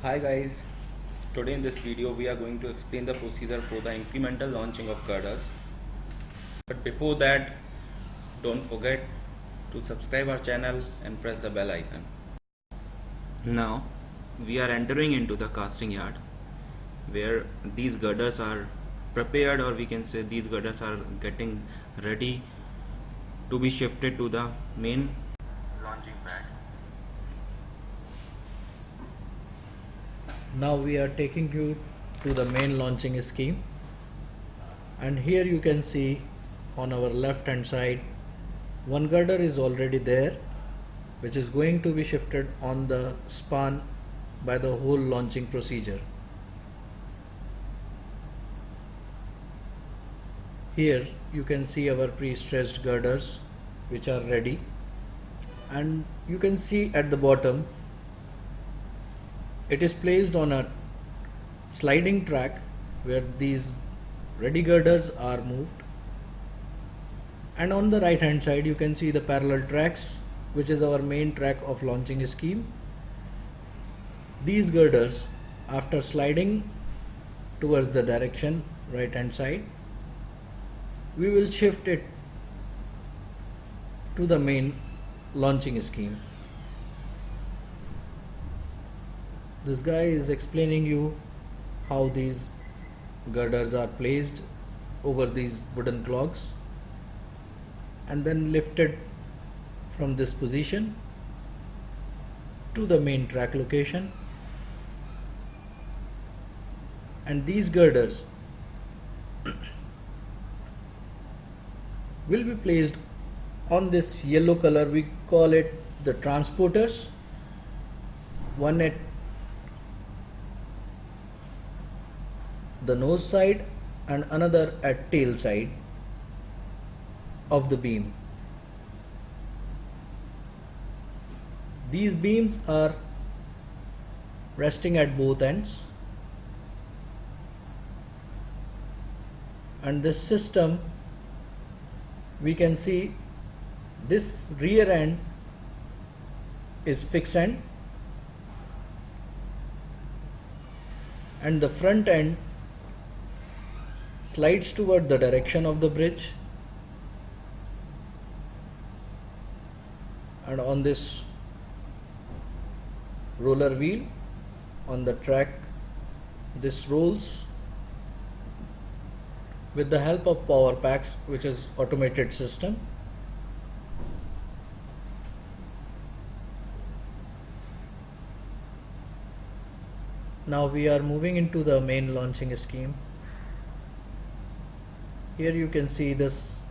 Hi guys, today in this video we are going to explain the procedure for the incremental launching of girders. But before that, don't forget to subscribe our channel and press the bell icon. Now we are entering into the casting yard where these girders are prepared, or we can say these girders are getting ready to be shifted to the main launching pad. Now we are taking you to the main launching scheme, and here you can see on our left hand side one girder is already there, which is going to be shifted on the span by the whole launching procedure. Here you can see our pre-stressed girders which are ready, and you can see at the bottom it is placed on a sliding track where these ready girders are moved, and on the right hand side you can see the parallel tracks, which is our main track of launching scheme. These girders, after sliding towards the direction right hand side, we will shift it to the main launching scheme. This guy is explaining you how these girders are placed over these wooden clogs and then lifted from this position to the main track location. And these girders will be placed on this yellow color, we call it the transporters, one at the nose side and another at tail side of the beam. These beams are resting at both ends, and this system, we can see this rear end is fixed end and the front end slides toward the direction of the bridge, and on this roller wheel on the track, this rolls with the help of power packs, which is automated system. Now we are moving into the main launching scheme. Here you can see this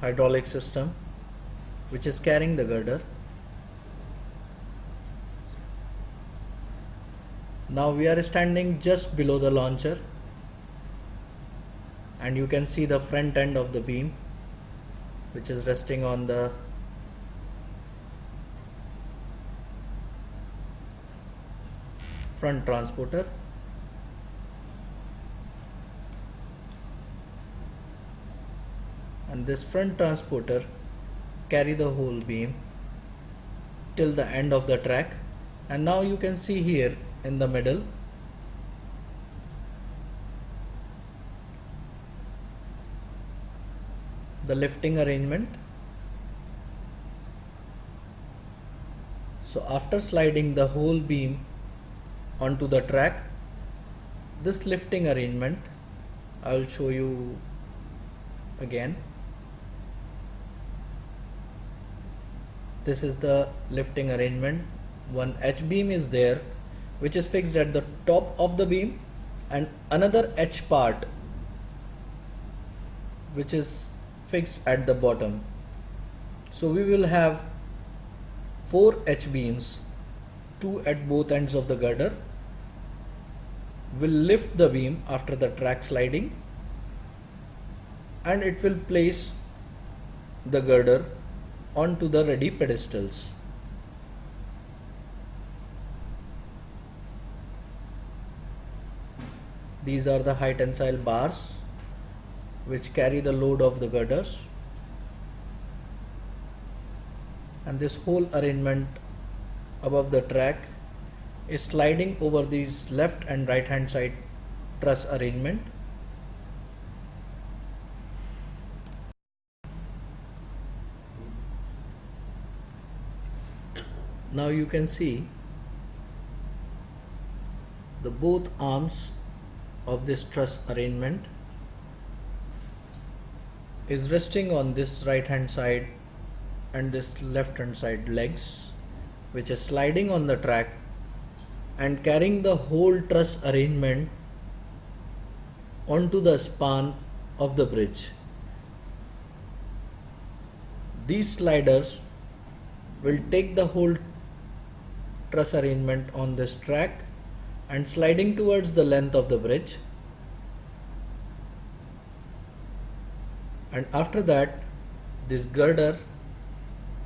hydraulic system which is carrying the girder. Now we are standing just below the launcher, and you can see the front end of the beam which is resting on the front transporter. And this front transporter carry the whole beam till the end of the track. And now you can see here in the middle the lifting arrangement. So after sliding the whole beam onto the track, this lifting arrangement, I will show you again. This is the lifting arrangement. One H beam is there which is fixed at the top of the beam, and another H part which is fixed at the bottom. So we will have 4 H beams, 2 at both ends of the girder, will lift the beam after the track sliding, and it will place the girder onto the ready pedestals. These are the high tensile bars which carry the load of the girders, and this whole arrangement above the track is sliding over these left and right hand side truss arrangement. Now you can see the both arms of this truss arrangement is resting on this right hand side and this left hand side legs, which is sliding on the track and carrying the whole truss arrangement onto the span of the bridge. These sliders will take the whole truss arrangement on this track and sliding towards the length of the bridge, and after that this girder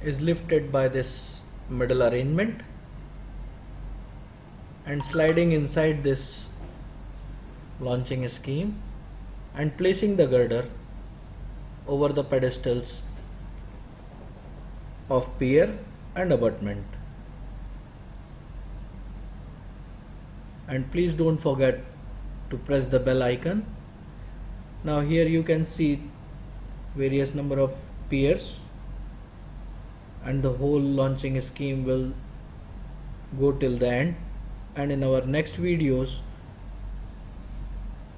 is lifted by this middle arrangement and sliding inside this launching scheme and placing the girder over the pedestals of pier and abutment. And please don't forget to press the bell icon. Now here you can see various number of piers, and the whole launching scheme will go till the end, and in our next videos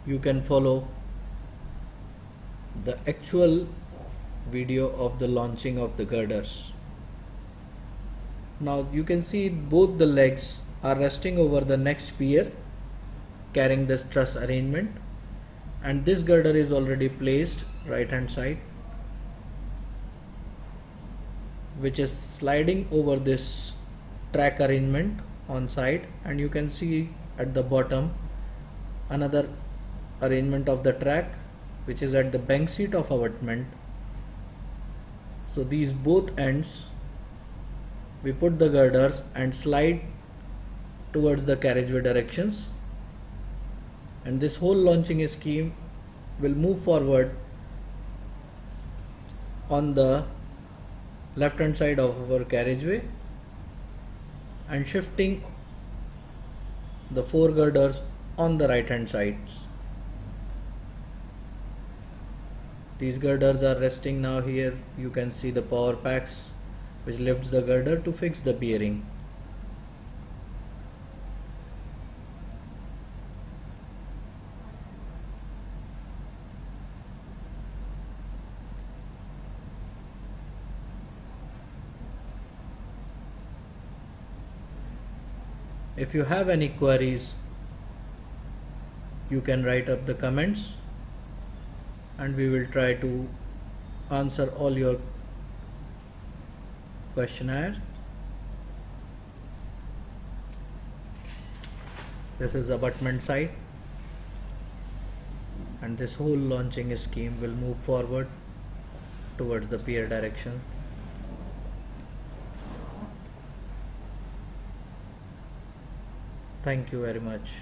you can follow the actual video of the launching of the girders. Now you can see both the legs are resting over the next pier carrying this truss arrangement, and this girder is already placed right hand side, which is sliding over this track arrangement on side, and you can see at the bottom another arrangement of the track which is at the bank seat of abutment. So these both ends we put the girders and slide towards the carriageway directions, and this whole launching scheme will move forward on the left hand side of our carriageway and shifting the four girders on the right hand sides. These girders are resting now. Here you can see the power packs which lifts the girder to fix the bearing. If you have any queries, you can write up the comments and we will try to answer all your questionnaire. This is abutment side, and this whole launching scheme will move forward towards the pier direction. Thank you very much.